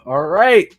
All right,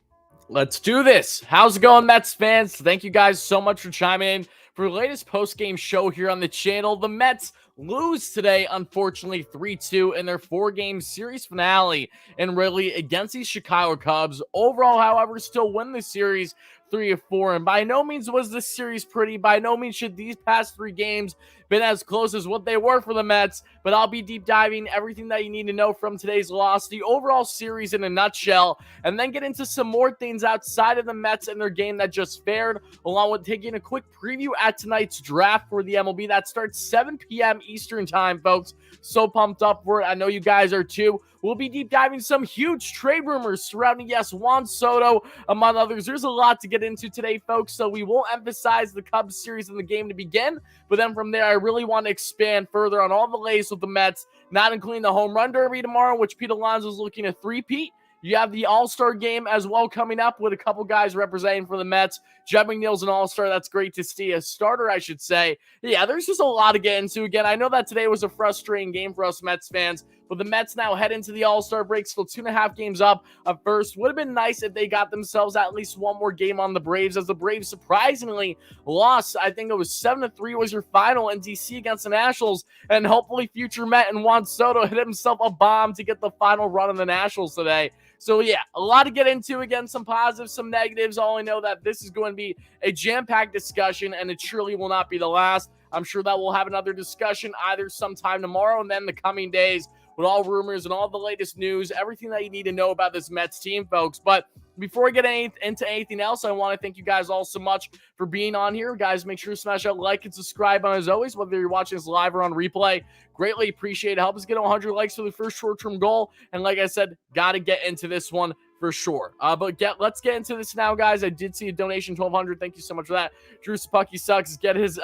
let's do this. How's it going, Mets fans? Thank you guys so much for chiming in for the latest post-game show here on the channel. The Mets lose today, unfortunately, 3-2 in their four-game series finale in Wrigley against the Chicago Cubs. Overall, however, still win the series 3-4, and by no means was this series pretty. By no means should these past three games been as close as what they were for the Mets, but I'll be deep diving everything that you need to know from today's loss, the overall series in a nutshell, and then get into some more things outside of the Mets and their game that just fared, along with taking a quick preview at tonight's draft for the MLB that starts 7 p.m. Eastern time, folks. So pumped up for it. I know you guys are too. We'll be deep diving some huge trade rumors surrounding, yes, Juan Soto, among others. There's a lot to get into today, folks, so we will emphasize the Cubs series in the game to begin, but then from there, I really want to expand further on all the latest with the Mets, not including the home run derby tomorrow, which Pete Alonso is looking to three-peat. You have the All-Star game as well coming up with a couple guys representing for the Mets. Jeb McNeil's an All-Star. That's great to see. A starter, I should say. Yeah, there's just a lot to get into. Again, I know that today was a frustrating game for us Mets fans, but the Mets now head into the All-Star break, still 2.5 games up at first. Would have been nice if they got themselves at least one more game on the Braves, as the Braves surprisingly lost. I think it was 7-3 was your final in DC against the Nationals, and hopefully future Met and Juan Soto hit himself a bomb to get the final run in the Nationals today. So, yeah, a lot to get into. Again, some positives, some negatives. All I know that this is going to be a jam-packed discussion, and it surely will not be the last. I'm sure that we'll have another discussion either sometime tomorrow and then the coming days with all rumors and all the latest news, everything that you need to know about this Mets team, folks. But before I get into anything else, I want to thank you guys all so much for being on here. Guys, make sure to smash that like and subscribe on as always, whether you're watching this live or on replay. Greatly appreciate it. Help us get 100 likes for the first short-term goal. And like I said, got to get into this one for sure. Let's get into this now, guys. I did see a donation, 1,200. Thank you so much for that. Drew Spucky Sucks. Get his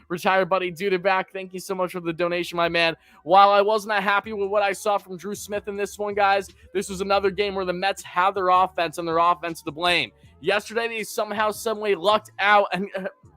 retired buddy Duda back. Thank you so much for the donation, my man. While I wasn't that happy with what I saw from Drew Smith in this one, guys, this was another game where the Mets have their offense and their offense to blame. Yesterday, they suddenly lucked out, and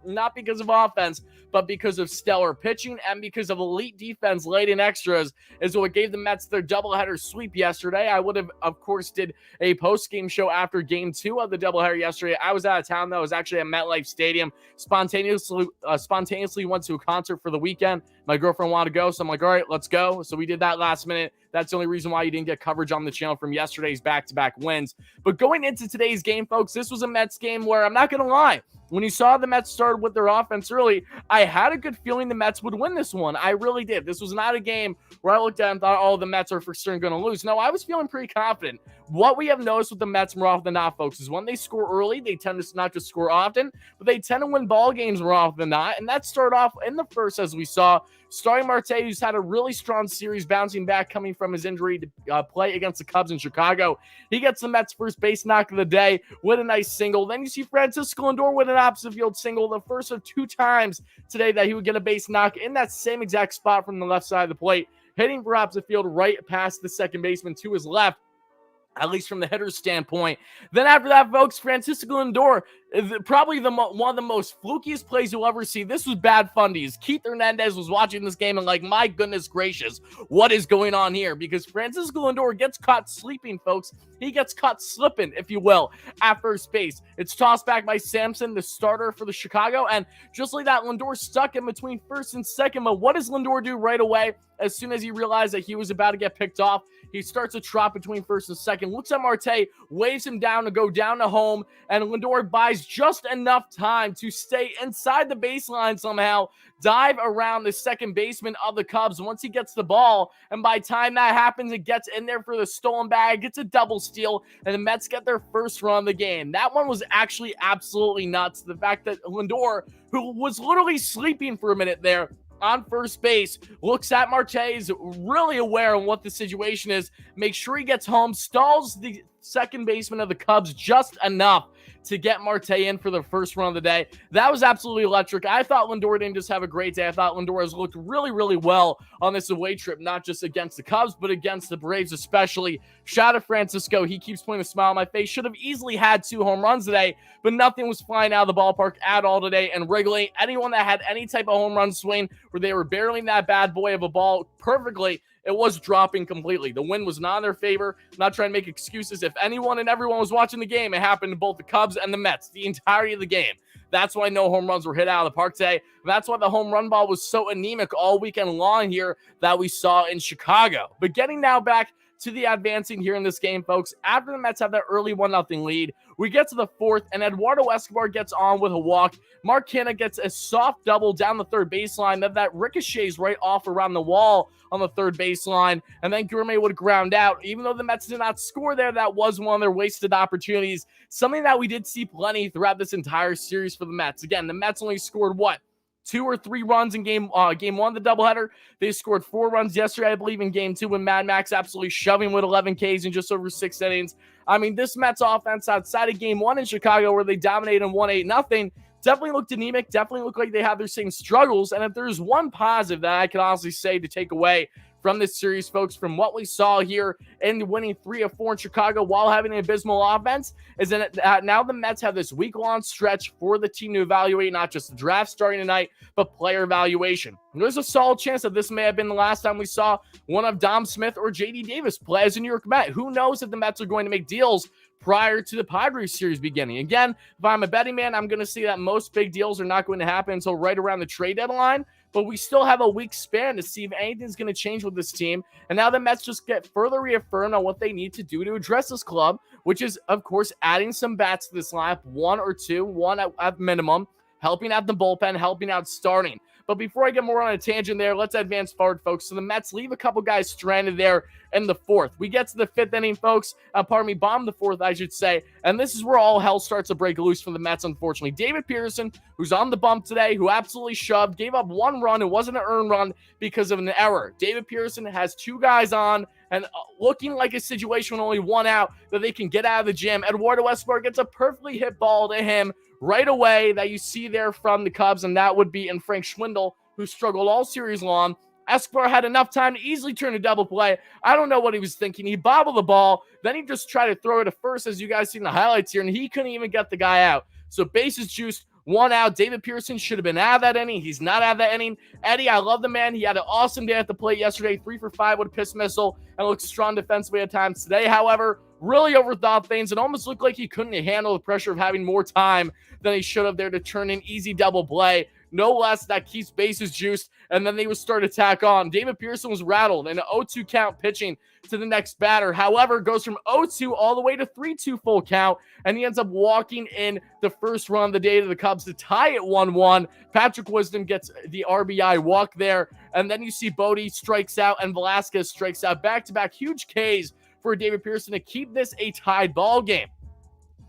not because of offense, but because of stellar pitching and because of elite defense late in extras is what gave the Mets their doubleheader sweep yesterday. I would have, of course, did a post-game show after Game 2 of the doubleheader yesterday. I was out of town, though. I was actually at MetLife Stadium. Spontaneously went to a concert for the weekend. My girlfriend wanted to go, so I'm like, all right, let's go. So we did that last minute. That's the only reason why you didn't get coverage on the channel from yesterday's back-to-back wins. But going into today's game, folks, this was a Mets game where I'm not going to lie. When you saw the Mets started with their offense early, I had a good feeling the Mets would win this one. I really did. This was not a game where I looked at it and thought, oh, the Mets are for certain going to lose. No, I was feeling pretty confident. What we have noticed with the Mets more often than not, folks, is when they score early, they tend to not just score often, but they tend to win ball games more often than not. And that started off in the first, as we saw, starting Marte, who's had a really strong series, bouncing back, coming from his injury to play against the Cubs in Chicago. He gets the Mets' first base knock of the day with a nice single. Then you see Francisco Lindor with an opposite field single, the first of 2 times today that he would get a base knock in that same exact spot from the left side of the plate, hitting for opposite field right past the second baseman to his left, at least from the hitter's standpoint. Then after that, folks, Francisco Lindor, probably one of the most flukiest plays you'll ever see. This was bad fundies. Keith Hernandez was watching this game and like, my goodness gracious, what is going on here? Because Francisco Lindor gets caught sleeping, folks. He gets caught slipping, if you will, at first base. It's tossed back by Sampson, the starter for the Chicago, and just like that, Lindor stuck in between first and second. But what does Lindor do right away? As soon as he realized that he was about to get picked off, he starts a trot between first and second, looks at Marte, waves him down to go down to home, and Lindor buys just enough time to stay inside the baseline somehow, dive around the second baseman of the Cubs once he gets the ball, and by the time that happens, it gets in there for the stolen bag, gets a double steal, and the Mets get their first run of the game. That one was actually absolutely nuts. The fact that Lindor, who was literally sleeping for a minute there, on first base, looks at Marte, is really aware of what the situation is, makes sure he gets home, stalls the second baseman of the Cubs just enough to get Marte in for the first run of the day. That was absolutely electric. I thought Lindor didn't just have a great day. I thought Lindor has looked really, really well on this away trip, not just against the Cubs, but against the Braves especially. Shout out to Francisco. He keeps putting a smile on my face. Should have easily had 2 home runs today, but nothing was flying out of the ballpark at all today. And Wrigley, anyone that had any type of home run swing where they were barreling that bad boy of a ball perfectly it was dropping completely. The wind was not in their favor. I'm not trying to make excuses. If anyone and everyone was watching the game, it happened to both the Cubs and the Mets the entirety of the game. That's why no home runs were hit out of the park today. That's why the home run ball was so anemic all weekend long here that we saw in Chicago. But getting now back to the advancing here in this game, folks. After the Mets have that early 1-0 lead, we get to the fourth, and Eduardo Escobar gets on with a walk. Mark Canha gets a soft double down the third baseline. Then that ricochets right off around the wall on the third baseline, and then Gourmet would ground out. Even though the Mets did not score there, that was one of their wasted opportunities. Something that we did see plenty throughout this entire series for the Mets. Again, the Mets only scored, 2 or 3 runs in game one, the doubleheader. They scored 4 runs yesterday, I believe, in game 2 when Mad Max absolutely shoving with 11 Ks in just over 6 innings. I mean, this Mets offense outside of game 1 in Chicago where they dominated and won 8-0 definitely looked anemic, definitely looked like they have their same struggles. And if there's one positive that I can honestly say to take away from this series, folks, from what we saw here in winning 3 of 4 in Chicago while having an abysmal offense, is that now the Mets have this week-long stretch for the team to evaluate not just the draft starting tonight, but player evaluation. And there's a solid chance that this may have been the last time we saw one of Dom Smith or J.D. Davis play as a New York Met. Who knows if the Mets are going to make deals prior to the Padres series beginning. Again, if I'm a betting man, I'm going to see that most big deals are not going to happen until right around the trade deadline. But we still have a week span to see if anything's going to change with this team. And now the Mets just get further reaffirmed on what they need to do to address this club, which is, of course, adding some bats to this lineup, 1 or 2, 1 at minimum, helping out the bullpen, helping out starting. But before I get more on a tangent there, let's advance forward, folks. So the Mets leave a couple guys stranded there in the fourth. We get to the 5th inning, folks. Bottom the 4th, I should say. And this is where all hell starts to break loose for the Mets, unfortunately. David Peterson, who's on the bump today, who absolutely shoved, gave up 1 run. It wasn't an earned run because of an error. David Peterson has 2 guys on, and looking like a situation with only 1 out that they can get out of the gym. Eduardo Escobar gets a perfectly hit ball to him right away that you see there from the Cubs, and that would be in Frank Schwindel, who struggled all series long. Escobar had enough time to easily turn a double play. I don't know what he was thinking. He bobbled the ball. Then he just tried to throw it at first, as you guys see in the highlights here, and he couldn't even get the guy out. So bases juiced, 1 out. David Pearson should have been out of that inning. He's not out of that inning. Eddie, I love the man. He had an awesome day at the plate yesterday. 3 for 5 with a piss missile and looked strong defensively at times. Today, however, really overthought things. It almost looked like he couldn't handle the pressure of having more time than he should have there to turn an easy double play. No less, that keeps bases juiced, and then they would start to tack on. David Pearson was rattled in an 0-2 count pitching to the next batter. However, goes from 0-2 all the way to 3-2 full count, and he ends up walking in the first run of the day to the Cubs to tie it 1-1. Patrick Wisdom gets the RBI walk there, and then you see Bodie strikes out and Velasquez strikes out. Back-to-back huge Ks for David Pearson to keep this a tied ball game.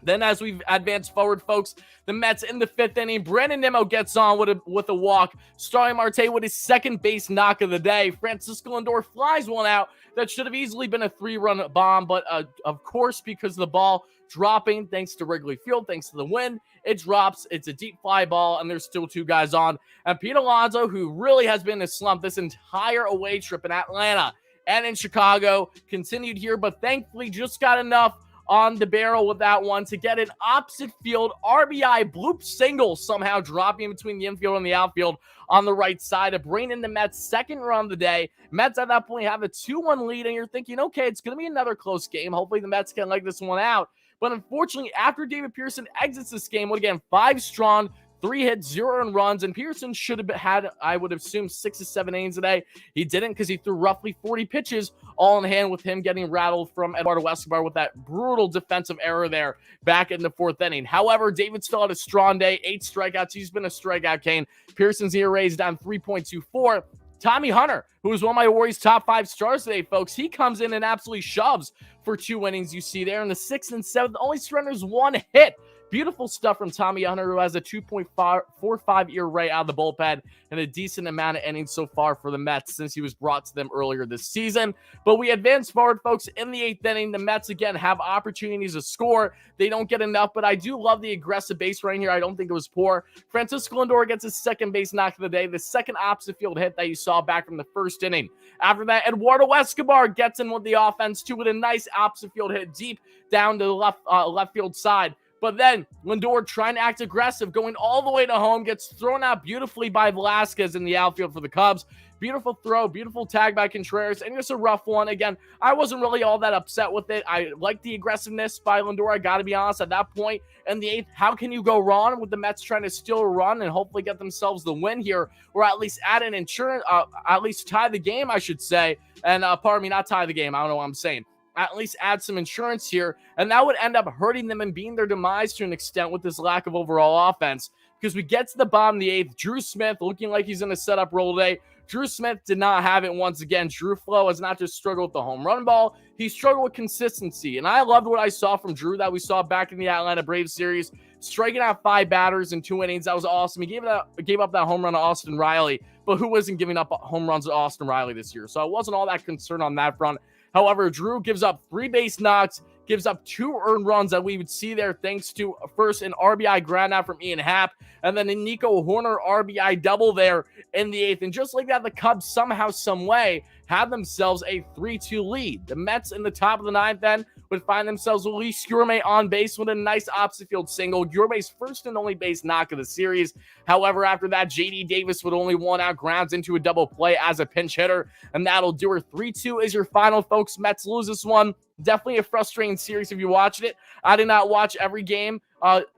Then as we advance forward, folks, the Mets in the 5th inning, Brandon Nimmo gets on with a walk. Starling Marte with his second base knock of the day. Francisco Lindor flies 1 out. That should have easily been a 3-run bomb, but of course, because of the ball dropping, thanks to Wrigley Field, thanks to the wind, it drops. It's a deep fly ball, and there's still 2 guys on. And Pete Alonso, who really has been in a slump this entire away trip in Atlanta and in Chicago, continued here, but thankfully just got enough on the barrel with that one to get an opposite field RBI bloop single, somehow dropping between the infield and the outfield on the right side to bring in the Mets' second run of the day. Mets at that point have a 2-1 lead, and you're thinking, okay, it's going to be another close game. Hopefully the Mets can leg this one out. But unfortunately, after David Pearson exits this game, again, 5 strong, 3 hits, 0 earned runs, and Pearson should have had, I would assume, 6 to 7 innings today. He didn't, because he threw roughly 40 pitches, all in hand with him getting rattled from Eduardo Escobar with that brutal defensive error there back in the 4th inning. However, David still had a strong day, 8 strikeouts. He's been a strikeout king. Pearson's ERA is down 3.24. Tommy Hunter, who is one of my Warriors' top 5 stars today, folks, he comes in and absolutely shoves for 2 innings, you see there. In the 6th and 7th, only surrenders 1 hit. Beautiful stuff from Tommy Hunter, who has a 2.45 ERA out of the bullpen and a decent amount of innings so far for the Mets since he was brought to them earlier this season. But we advance forward, folks. In the 8th inning, the Mets, again, have opportunities to score. They don't get enough, but I do love the aggressive base running here. I don't think it was poor. Francisco Lindor gets his second base knock of the day, the second opposite field hit that you saw back from the 1st inning. After that, Eduardo Escobar gets in with the offense, too, with a nice opposite field hit deep down to the left field side. But then Lindor trying to act aggressive, going all the way to home, gets thrown out beautifully by Velasquez in the outfield for the Cubs. Beautiful throw, beautiful tag by Contreras, and just a rough one. Again, I wasn't really all that upset with it. I like the aggressiveness by Lindor, I got to be honest. At that point in the 8th, how can you go wrong with the Mets trying to steal a run and hopefully get themselves the win here, or at least add an insurance, at least tie the game, I should say. And pardon me, not tie the game. I don't know what I'm saying. At least add some insurance here, and that would end up hurting them and being their demise to an extent with this lack of overall offense, because we get to the bottom of the 8th. Drew Smith looking like he's in a setup role today. Drew Smith did not have it once again. Drew Flo has not just struggled with the home run ball, he struggled with consistency, and I loved what I saw from Drew that we saw back in the Atlanta Braves series, striking out 5 batters in 2 innings. That was awesome. He gave up that home run to Austin Riley, but who wasn't giving up home runs to Austin Riley this year? So I wasn't all that concerned on that front. However, Drew gives up 3 base knocks, gives up 2 earned runs that we would see there thanks to first an RBI ground out from Ian Happ, and then a Nico Horner RBI double there in the 8th. And just like that, the Cubs somehow, some way have themselves a 3-2 lead. The Mets in the top of the 9th then would find themselves with Luis Guillorme on base with a nice opposite field single. Guillorme's first and only base knock of the series. However, after that, J.D. Davis with only 1 out grounds into a double play as a pinch hitter, and that'll do her. 3-2 is your final, folks. Mets lose this one. Definitely a frustrating series if you watched it. I did not watch every game,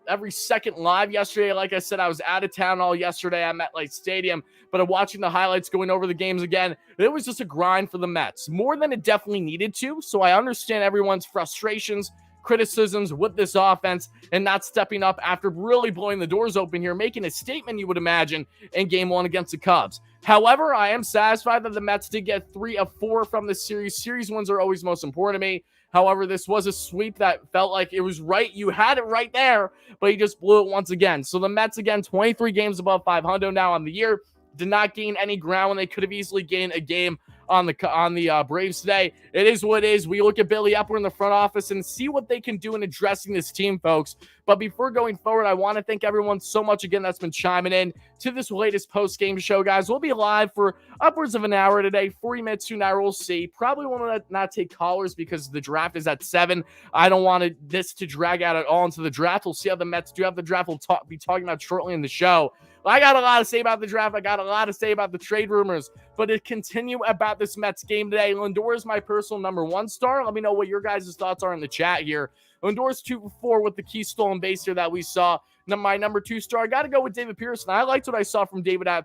every second live yesterday. Like I said, I was out of town all yesterday at MetLife Stadium, but I'm watching the highlights, going over the games again. It was just a grind for the Mets, more than it definitely needed to. So I understand everyone's frustrations, criticisms with this offense, and not stepping up after really blowing the doors open here, making a statement, you would imagine, in Game 1 against the Cubs. However, I am satisfied that the Mets did get 3 of 4 from this series. Series wins are always most important to me. However, this was a sweep that felt like it was right. You had it right there, but you just blew it once again. So the Mets, again, 23 games above 500 now on the year. Did not gain any ground when they could have easily gained a game on the Braves today. It is what it is. We look at Billy Epler in the front office and see what they can do in addressing this team, folks. But before going forward, I want to thank everyone so much again that's been chiming in to this latest post-game show, guys. We'll be live for upwards of an hour today, 40 minutes to an hour. We'll see. Probably want to not take callers because the draft is at 7. I don't want this to drag out at all into the draft. We'll see how the Mets do have the draft. We'll be talking about shortly in the show. I got a lot to say about the draft. I got a lot to say about the trade rumors. But to continue about this Mets game today, Lindor is my personal number 1 star. Let me know what your guys' thoughts are in the chat here. Lindor's 2 for 4 with the key stolen base here that we saw. Now, my number 2 star, I got to go with David Pearson. I liked what I saw from David on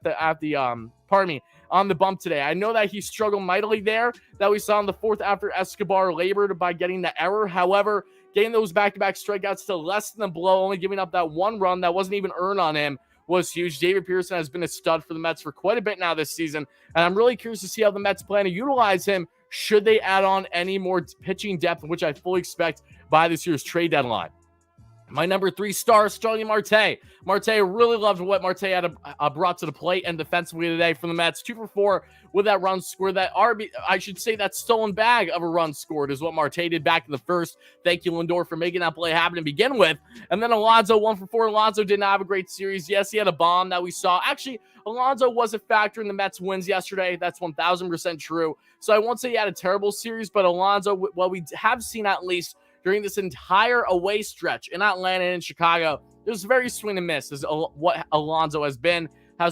the bump today. I know that he struggled mightily there that we saw in the 4th after Escobar labored by getting the error. However, getting those back-to-back strikeouts to less than a blow, only giving up that 1 run that wasn't even earned on him, was huge. David Pearson has been a stud for the Mets for quite a bit now this season, and I'm really curious to see how the Mets plan to utilize him should they add on any more pitching depth, which I fully expect by this year's trade deadline. My number 3 star, Starling Marte. Marte, really loved what Marte had brought to the plate and defensively today for the Mets. 2 for 4 with that run score. That that stolen bag of a run scored is what Marte did back in the 1st. Thank you, Lindor, for making that play happen to begin with. And then Alonso, 1 for 4. Alonso did not have a great series. Yes, he had a bomb that we saw. Actually, Alonso was a factor in the Mets' wins yesterday. That's 1,000% true. So I won't say he had a terrible series, but Alonso, what we have seen at least during this entire away stretch in Atlanta and in Chicago, it was very swing and miss is what Alonso has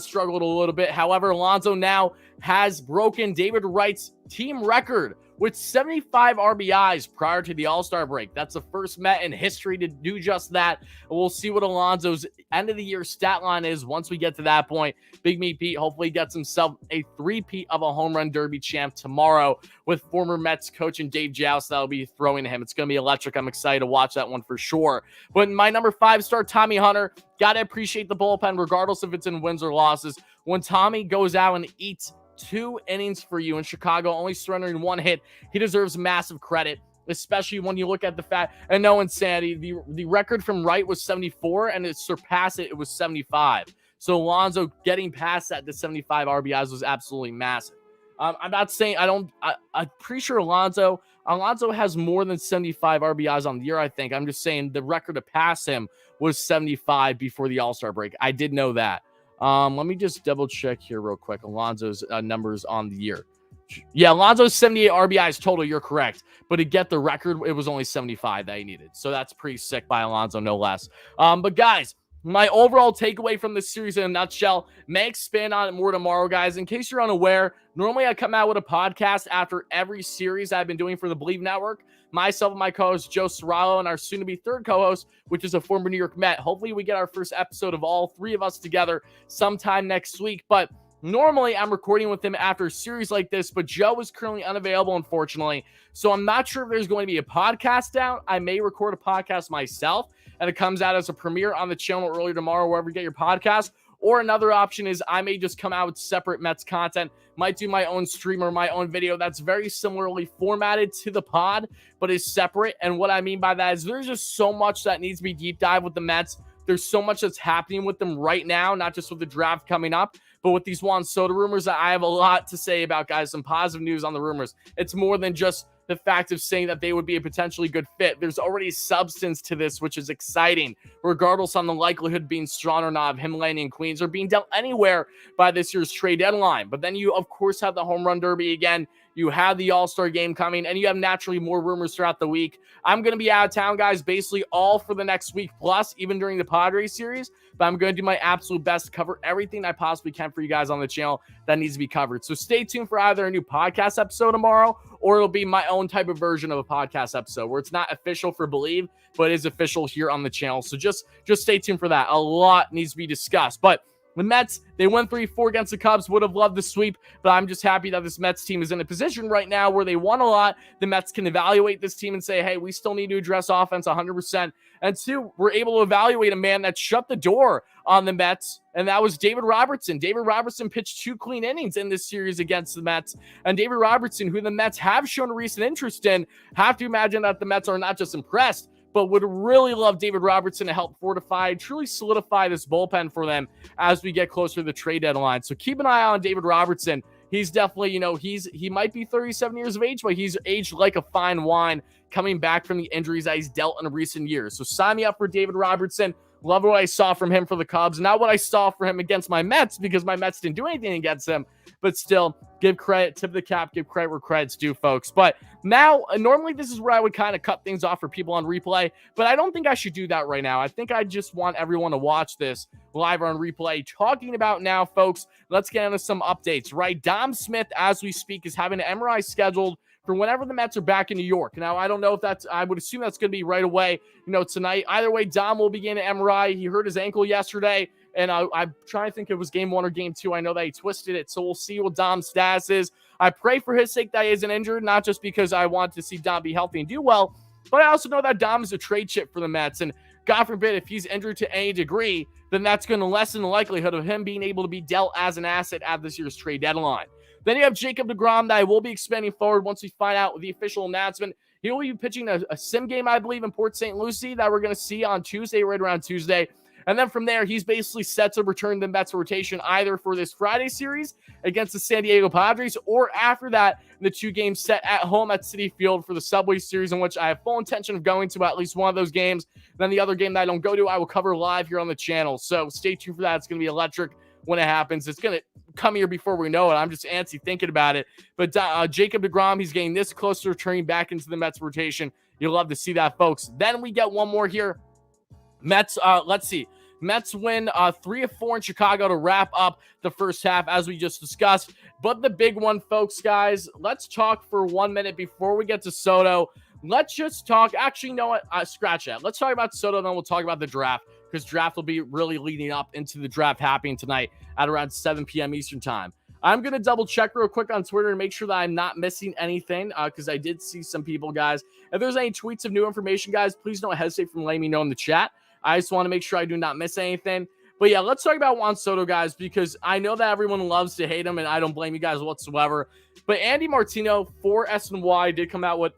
struggled a little bit. However, Alonso now has broken David Wright's team record with 75 RBIs prior to the All-Star break. That's the first Met in history to do just that. And we'll see what Alonso's end-of-the-year stat line is once we get to that point. Big Meat Pete hopefully gets himself a 3-peat of a home run derby champ tomorrow with former Mets coach and Dave Joust that'll be throwing to him. It's going to be electric. I'm excited to watch that one for sure. But my number 5 star, Tommy Hunter, got to appreciate the bullpen regardless if it's in wins or losses. When Tommy goes out and eats 2 innings for you in Chicago, only surrendering 1 hit, he deserves massive credit, especially when you look at the fact, and no insanity, the record from Wright was 74, and it surpassed it was 75. So Alonso getting past that to 75 RBIs was absolutely massive. I'm not saying I'm pretty sure Alonso has more than 75 RBIs on the year, I think. I'm just saying the record to pass him was 75 before the All-Star break. I did know that. Let me just double check here real quick. Alonso's numbers on the year. Yeah, Alonso's 78 RBIs total. You're correct. But to get the record, it was only 75 that he needed. So that's pretty sick by Alonso, no less. But guys, my overall takeaway from this series in a nutshell, may expand on it more tomorrow, guys. In case you're unaware, normally I come out with a podcast after every series I've been doing for the Bleav Network. Myself and my co-host Joe Serralo and our soon-to-be third co-host, which is a former New York Met. Hopefully we get our first episode of all three of us together sometime next week. But normally, I'm recording with him after a series like this, but Joe is currently unavailable, unfortunately. So I'm not sure if there's going to be a podcast out. I may record a podcast myself, and it comes out as a premiere on the channel early tomorrow, wherever you get your podcast. Or another option is I may just come out with separate Mets content, might do my own stream or my own video that's very similarly formatted to the pod, but is separate. And what I mean by that is there's just so much that needs to be deep dive with the Mets. There's so much that's happening with them right now, not just with the draft coming up, but with these Juan Soto rumors that I have a lot to say about, guys. Some positive news on the rumors. It's more than just the fact of saying that they would be a potentially good fit. There's already substance to this, which is exciting, regardless on the likelihood being strong or not of him landing in Queens or being dealt anywhere by this year's trade deadline. But then you, of course, have the home run derby again. You have the All-Star game coming, and you have naturally more rumors throughout the week. I'm going to be out of town, guys, basically all for the next week plus, even during the Padres series. But I'm going to do my absolute best to cover everything I possibly can for you guys on the channel that needs to be covered. So stay tuned for either a new podcast episode tomorrow, or it'll be my own type of version of a podcast episode where it's not official for Bleav, but is official here on the channel. So just stay tuned for that. A lot needs to be discussed. But the Mets, they went 3-4 against the Cubs. Would have loved the sweep, but I'm just happy that this Mets team is in a position right now where they won a lot. The Mets can evaluate this team and say, hey, we still need to address offense 100%. And two, we're able to evaluate a man that shut the door on the Mets, and that was David Robertson. David Robertson pitched 2 clean innings in this series against the Mets. And David Robertson, who the Mets have shown a recent interest in, have to imagine that the Mets are not just impressed, but would really love David Robertson to help fortify, truly solidify this bullpen for them as we get closer to the trade deadline. So keep an eye on David Robertson. He's definitely, he might be 37 years of age, but he's aged like a fine wine coming back from the injuries that he's dealt in recent years. So sign me up for David Robertson. Love what I saw from him for the Cubs. Not what I saw for him against my Mets, because my Mets didn't do anything against him. But still, give credit, tip of the cap, give credit where credit's due, folks. But now, normally this is where I would kind of cut things off for people on replay, but I don't think I should do that right now. I think I just want everyone to watch this live on replay. Talking about now, folks, let's get into some updates, right? Dom Smith, as we speak, is having an MRI scheduled for whenever the Mets are back in New York. Now, I don't know if that's, I would assume that's going to be right away, tonight. Either way, Dom will begin an MRI. He hurt his ankle yesterday, and I'm trying to think if it was game 1 or game 2. I know that he twisted it, so we'll see what Dom's status is. I pray for his sake that he isn't injured, not just because I want to see Dom be healthy and do well, but I also know that Dom is a trade chip for the Mets, and God forbid if he's injured to any degree, then that's going to lessen the likelihood of him being able to be dealt as an asset at this year's trade deadline. Then you have Jacob deGrom that I will be expanding forward once we find out the official announcement. He will be pitching a sim game, I believe, in Port St. Lucie that we're going to see on Tuesday, right around Tuesday. And then from there, he's basically set to return the Mets rotation either for this Friday series against the San Diego Padres, or after that, the 2 games set at home at Citi Field for the Subway Series, in which I have full intention of going to at least one of those games. Then the other game that I don't go to, I will cover live here on the channel. So stay tuned for that. It's going to be electric when it happens. It's going to come here before we know it. I'm just antsy thinking about it. But Jacob deGrom, he's getting this close to returning back into the Mets rotation. You'll love to see that, folks. Then we get one more here. Mets, let's see. Mets win 3 of 4 in Chicago to wrap up the first half, as we just discussed. But the big one, folks, guys, let's talk for 1 minute before we get to Soto. Let's just talk. Actually, you know what? Scratch that. Let's talk about Soto, then we'll talk about the draft, because draft will be really leading up into the draft happening tonight at around 7 p.m. Eastern time. I'm going to double check real quick on Twitter and make sure that I'm not missing anything, because I did see some people, guys. If there's any tweets of new information, guys, please don't hesitate from letting me know in the chat. I just want to make sure I do not miss anything. But yeah, let's talk about Juan Soto, guys, because I know that everyone loves to hate him, and I don't blame you guys whatsoever. But Andy Martino for SNY did come out with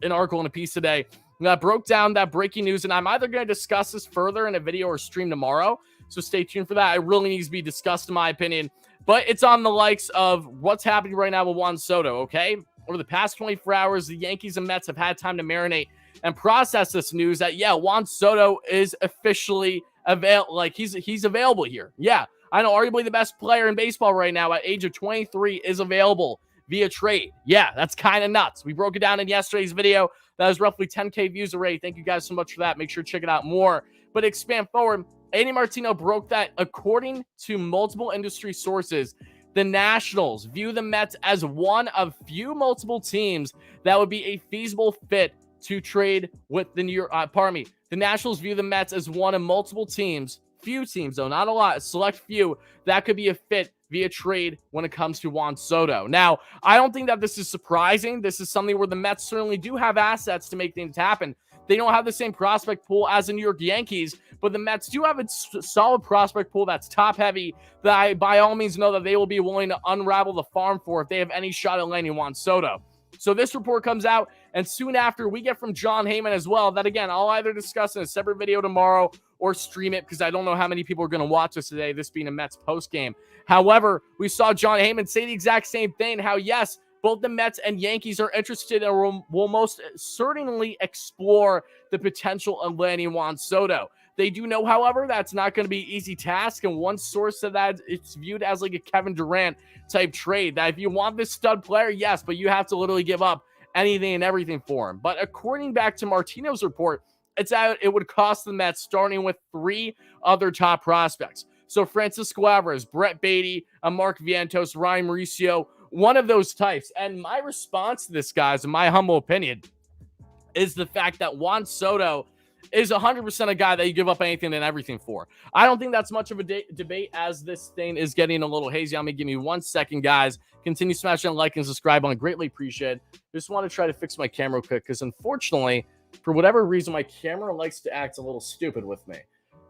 an article and a piece today that broke down that breaking news, and I'm either going to discuss this further in a video or stream tomorrow, so stay tuned for that. It really needs to be discussed, in my opinion, but it's on the likes of what's happening right now with Juan Soto, okay? Over the past 24 hours, the Yankees and Mets have had time to marinate and process this news that, yeah, Juan Soto is officially available. Like, he's available here. Yeah, I know arguably the best player in baseball right now at age of 23 is available via trade. Yeah, that's kind of nuts. We broke it down in yesterday's video. That was roughly 10K views already. Thank you guys so much for that. Make sure to check it out more. But expand forward, Andy Martino broke that according to multiple industry sources. The Nationals view the Mets as one of few multiple teams that would be a feasible fit to trade with the New York. The Nationals view the Mets as one of multiple teams, few teams though, not a lot, a select few that could be a fit via trade when it comes to Juan Soto. Now, I don't think that this is surprising. This is something where the Mets certainly do have assets to make things happen. They don't have the same prospect pool as the New York Yankees, but the Mets do have a solid prospect pool that's top heavy that I by all means know that they will be willing to unravel the farm for if they have any shot at landing Juan Soto. So this report comes out, and soon after we get from Jon Heyman as well, that again, I'll either discuss in a separate video tomorrow or stream it because I don't know how many people are going to watch this today, this being a Mets post game. However, we saw Jon Heyman say the exact same thing, how yes, both the Mets and Yankees are interested and will most certainly explore the potential of landing Juan Soto. They do know, however, that's not going to be an easy task. And one source of that, it's viewed as like a Kevin Durant type trade. That if you want this stud player, yes, but you have to literally give up anything and everything for him. But according back to Martino's report, it would cost the Mets starting with 3 other top prospects. So Francisco Alvarez, Brett Baty, Mark Vientos, Ryan Mauricio, one of those types. And my response to this, guys, in my humble opinion, is the fact that Juan Soto is 100% a guy that you give up anything and everything for. I don't think that's much of a debate as this thing is getting a little hazy. I'm going to give me 1 second, guys. Continue smashing like and subscribe on. Greatly appreciate it. Just want to try to fix my camera quick because unfortunately, for whatever reason, my camera likes to act a little stupid with me.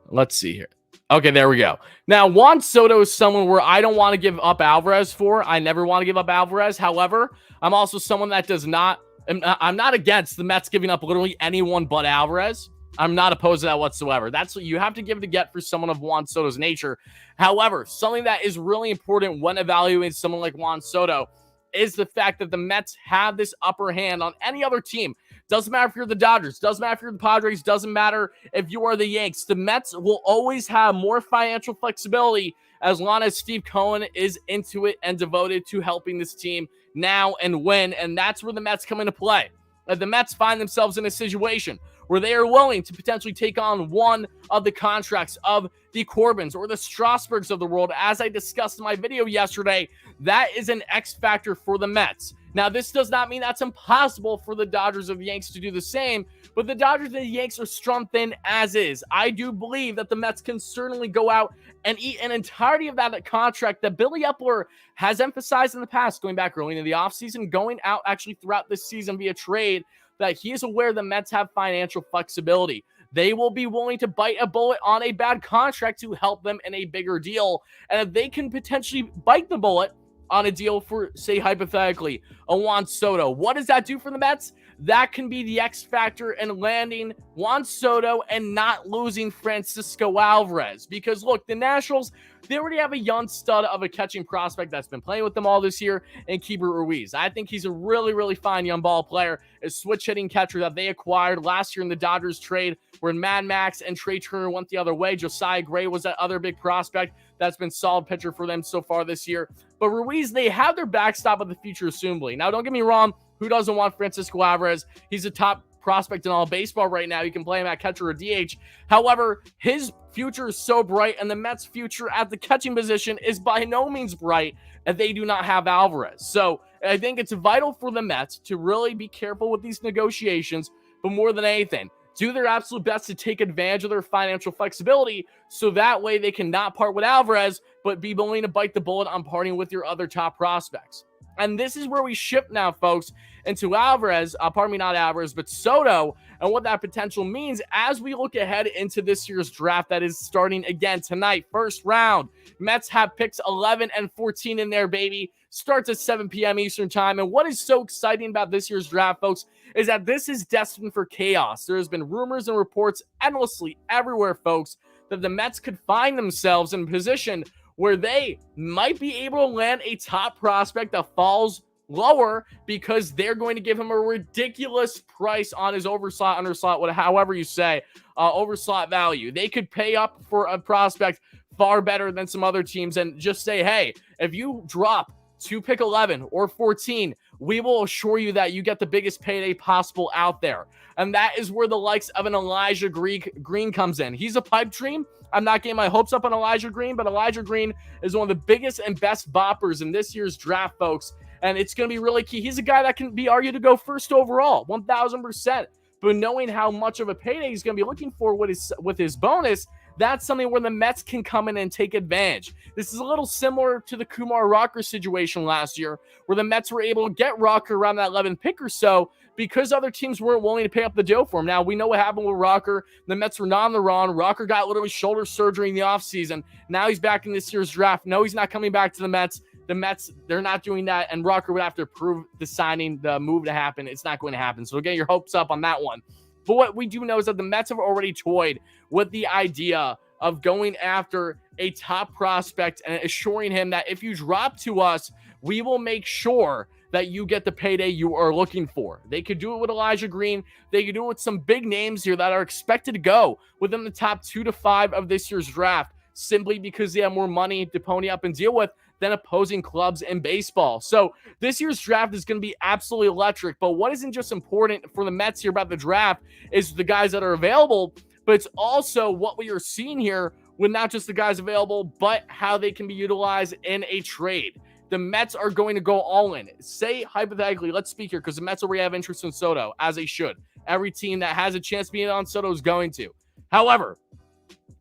Let's see here. Okay, there we go. Now, Juan Soto is someone where I don't want to give up Alvarez for. I never want to give up Alvarez. However, I'm also someone that does not, I'm not against the Mets giving up literally anyone but Alvarez. I'm not opposed to that whatsoever. That's what you have to give to get for someone of Juan Soto's nature. However, something that is really important when evaluating someone like Juan Soto is the fact that the Mets have this upper hand on any other team. Doesn't matter if you're the Dodgers, doesn't matter if you're the Padres, doesn't matter if you are the Yanks. The Mets will always have more financial flexibility as long as Steve Cohen is into it and devoted to helping this team now and win. And that's where the Mets come into play. The Mets find themselves in a situation where they are willing to potentially take on one of the contracts of the Corbins or the Strasburgs of the world. As I discussed in my video yesterday, that is an X factor for the Mets. Now, this does not mean that's impossible for the Dodgers or the Yanks to do the same, but the Dodgers and the Yanks are strung thin as is. I do believe that the Mets can certainly go out and eat an entirety of that contract that Billy Epler has emphasized in the past, going back early in the offseason, going out actually throughout this season via trade, that he is aware the Mets have financial flexibility. They will be willing to bite a bullet on a bad contract to help them in a bigger deal. And if they can potentially bite the bullet on a deal for, say, hypothetically, a Juan Soto, what does that do for the Mets? That can be the X factor in landing Juan Soto and not losing Francisco Alvarez. Because, look, the Nationals, they already have a young stud of a catching prospect that's been playing with them all this year in Keibert Ruiz. I think he's a really, really fine young ball player, a switch-hitting catcher that they acquired last year in the Dodgers trade, where Mad Max and Trey Turner went the other way. Josiah Gray was that other big prospect that's been solid pitcher for them so far this year. But Ruiz, they have their backstop of the future, assumably. Now, don't get me wrong. Who doesn't want Francisco Alvarez? He's a top prospect in all baseball right now. You can play him at catcher or DH. However, his future is so bright, and the Mets' future at the catching position is by no means bright, and they do not have Alvarez. So I think it's vital for the Mets to really be careful with these negotiations, but more than anything, do their absolute best to take advantage of their financial flexibility so that way they can not part with Alvarez, but be willing to bite the bullet on parting with your other top prospects. And this is where we shift now, folks, into Alvarez, not Alvarez, but Soto, and what that potential means as we look ahead into this year's draft that is starting again tonight. First round, Mets have picks 11 and 14 in there, baby. Starts at 7 p.m. Eastern time. And what is so exciting about this year's draft, folks, is that this is destined for chaos. There has been rumors and reports endlessly everywhere, folks, that the Mets could find themselves in a position where they might be able to land a top prospect that falls lower because they're going to give him a ridiculous price on his overslot, underslot, however you say, overslot value. They could pay up for a prospect far better than some other teams and just say, hey, if you drop to pick 11 or 14, we will assure you that you get the biggest payday possible out there. And that is where the likes of an Elijah Green comes in. He's a pipe dream. I'm not getting my hopes up on Elijah Green, but Elijah Green is one of the biggest and best boppers in this year's draft, folks. And it's going to be really key. He's a guy that can be argued to go first overall, 1,000%. But knowing how much of a payday he's going to be looking for with his bonus, that's something where the Mets can come in and take advantage. This is a little similar to the Kumar Rocker situation last year, where the Mets were able to get Rocker around that 11th pick or so because other teams weren't willing to pay up the dough for him. Now, we know what happened with Rocker. The Mets were not on the run. Rocker got literally shoulder surgery in the offseason. Now he's back in this year's draft. No, he's not coming back to the Mets. The Mets, they're not doing that, and Rocker would have to approve the signing, the move to happen. It's not going to happen. So get your hopes up on that one. But what we do know is that the Mets have already toyed with the idea of going after a top prospect and assuring him that if you drop to us, we will make sure that you get the payday you are looking for. They could do it with Elijah Green. They could do it with some big names here that are expected to go within the top 2 to 5 of this year's draft, simply because they have more money to pony up and deal with than opposing clubs in baseball. So this year's draft is going to be absolutely electric. But what isn't just important for the Mets here about the draft is the guys that are available, but it's also what we are seeing here with not just the guys available, but how they can be utilized in a trade. The Mets are going to go all in. Say, hypothetically, let's speak here, because the Mets already have interest in Soto, as they should. Every team that has a chance of being on Soto is going to. However,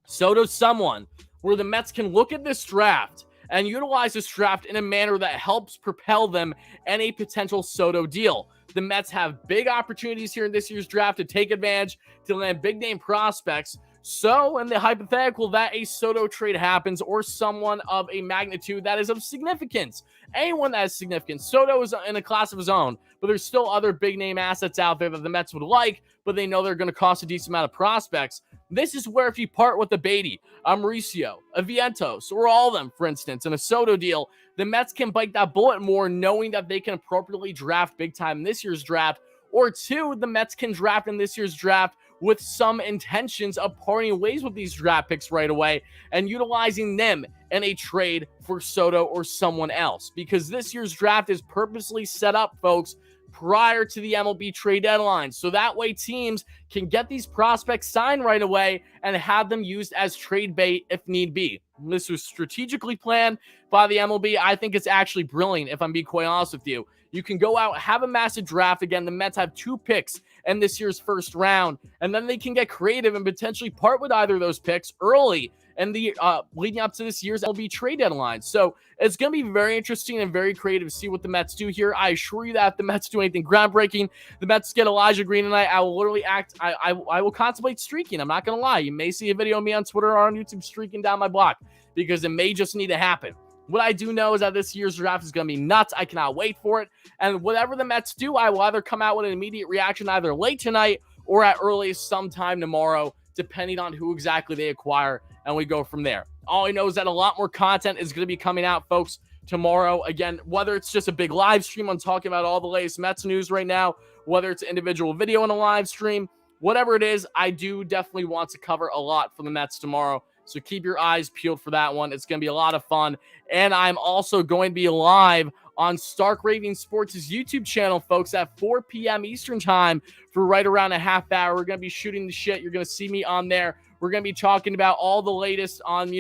Soto's someone where the Mets can look at this draft and utilize this draft in a manner that helps propel them in a potential Soto deal. The Mets have big opportunities here in this year's draft to take advantage, to land big-name prospects. So, in the hypothetical that a Soto trade happens, or someone of a magnitude that is of significance, anyone that is significant, Soto is in a class of his own, but there's still other big-name assets out there that the Mets would like, but they know they're going to cost a decent amount of prospects. This is where if you part with a Beatty, a Mauricio, a Vientos, or all of them, for instance, in a Soto deal, the Mets can bite that bullet more, knowing that they can appropriately draft big time in this year's draft. Or two, the Mets can draft in this year's draft with some intentions of parting ways with these draft picks right away and utilizing them in a trade for Soto or someone else. Because this year's draft is purposely set up, folks, prior to the MLB trade deadline. So that way teams can get these prospects signed right away and have them used as trade bait if need be. This was strategically planned by the MLB. I think it's actually brilliant, if I'm being quite honest with you. You can go out, have a massive draft. Again, the Mets have 2 picks in this year's first round, and then they can get creative and potentially part with either of those picks early and the leading up to this year's MLB trade deadline. So it's going to be very interesting and very creative to see what the Mets do here. I assure you that if the Mets do anything groundbreaking, the Mets get Elijah Green tonight, I will literally I will contemplate streaking. I'm not going to lie. You may see a video of me on Twitter or on YouTube streaking down my block, because it may just need to happen. What I do know is that this year's draft is going to be nuts. I cannot wait for it. And whatever the Mets do, I will either come out with an immediate reaction either late tonight or at earliest sometime tomorrow, depending on who exactly they acquire, and we go from there. All I know is that a lot more content is going to be coming out, folks, tomorrow. Again, whether it's just a big live stream on talking about all the latest Mets news right now, whether it's individual video in a live stream, whatever it is, I do definitely want to cover a lot for the Mets tomorrow. So keep your eyes peeled for that one. It's going to be a lot of fun. And I'm also going to be live on Stark Raving Sports' YouTube channel, folks, at 4 p.m. Eastern time for right around a half hour. We're going to be shooting the shit. You're going to see me on there. We're going to be talking about all the latest on,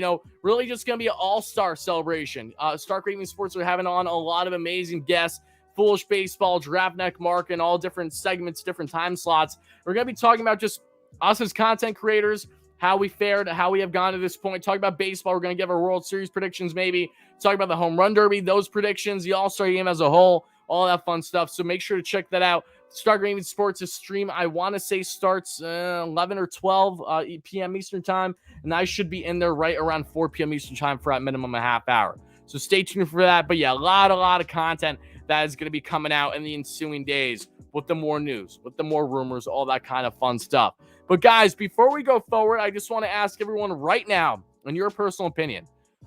really just going to be an all-star celebration. Stark Raving Sports are having on a lot of amazing guests. Foolish Baseball, Draft Neck Mark, and all different segments, different time slots. We're going to be talking about just us as content creators, how we fared, how we have gone to this point. Talk about baseball. We're going to give our World Series predictions maybe. Talk about the Home Run Derby, those predictions, the All-Star Game as a whole, all that fun stuff. So make sure to check that out. Stark Raving Sports' stream, I want to say, starts 11 or 12 p.m. Eastern time, and I should be in there right around 4 p.m. Eastern time for at minimum a half hour. So stay tuned for that. But yeah, a lot of content that is going to be coming out in the ensuing days with the more news, with the more rumors, all that kind of fun stuff. But guys, before we go forward, I just want to ask everyone right now, in your personal opinion,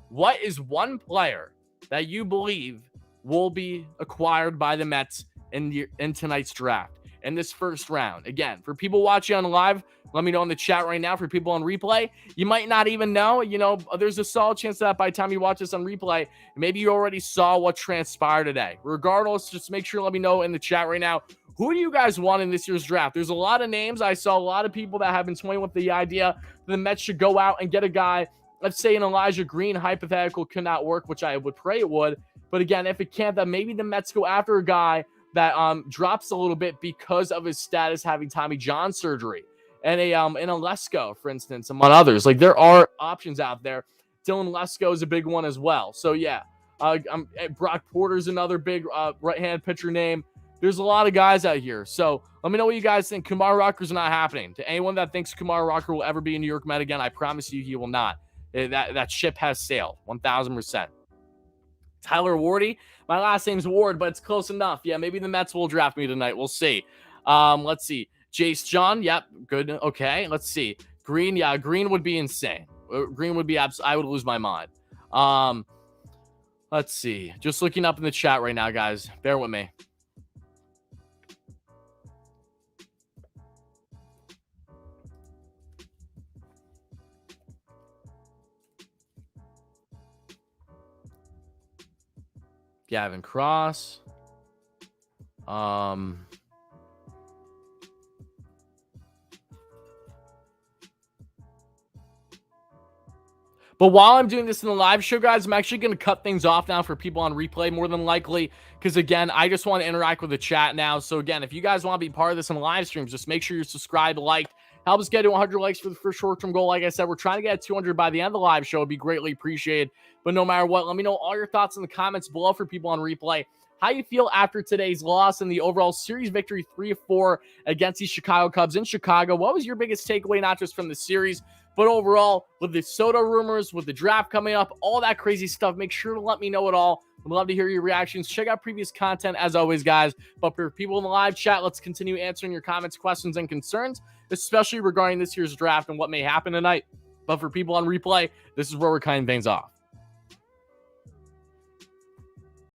what is one player that you believe will be acquired by the Mets in tonight's draft, in this first round? Again, for people watching on live, Let me know in the chat right now. For people on replay, you might not even know. There's a solid chance that by the time you watch this on replay, maybe you already saw what transpired today. Regardless, just make sure to let me know in the chat right now. Who do you guys want in this year's draft? There's a lot of names. I saw a lot of people that have been toying with the idea that the Mets should go out and get a guy. Let's say an Elijah Green hypothetical could not work, which I would pray it would. But again, if it can't, then maybe the Mets go after a guy that drops a little bit because of his status having Tommy John surgery. And an Lesko, for instance, among others. Like, there are options out there. Dylan Lesko is a big one as well. So, yeah. Brock Porter's another big right-hand pitcher name. There's a lot of guys out here. So, let me know what you guys think. Kumar Rocker's not happening. To anyone that thinks Kumar Rocker will ever be a New York Met again, I promise you he will not. That ship has sailed. 1,000%. Tyler Wardy. My last name's Ward, but it's close enough. Yeah, maybe the Mets will draft me tonight. We'll see. Let's see. Jace John. Yep. Good. Okay. Let's see. Green. Yeah, Green would be insane. Green would be I would lose my mind. Let's see. Just looking up in the chat right now, guys. Bear with me. Gavin Cross. But while I'm doing this in the live show, guys, I'm actually going to cut things off now for people on replay, more than likely, because, again, I just want to interact with the chat now. So, again, if you guys want to be part of this in live streams, just make sure you're subscribed, liked. Help us get to 100 likes for the first short-term goal. Like I said, we're trying to get 200 by the end of the live show. It'd be greatly appreciated. But no matter what, let me know all your thoughts in the comments below for people on replay. How you feel after today's loss and the overall series victory 3-4 against the Chicago Cubs in Chicago? What was your biggest takeaway, not just from the series, but overall with the Soto rumors, with the draft coming up, all that crazy stuff? Make sure to let me know it all. I'd love to hear your reactions. Check out previous content as always, guys. But for people in the live chat, let's continue answering your comments, questions, and concerns, especially regarding this year's draft and what may happen tonight. But for people on replay, this is where we're cutting things off.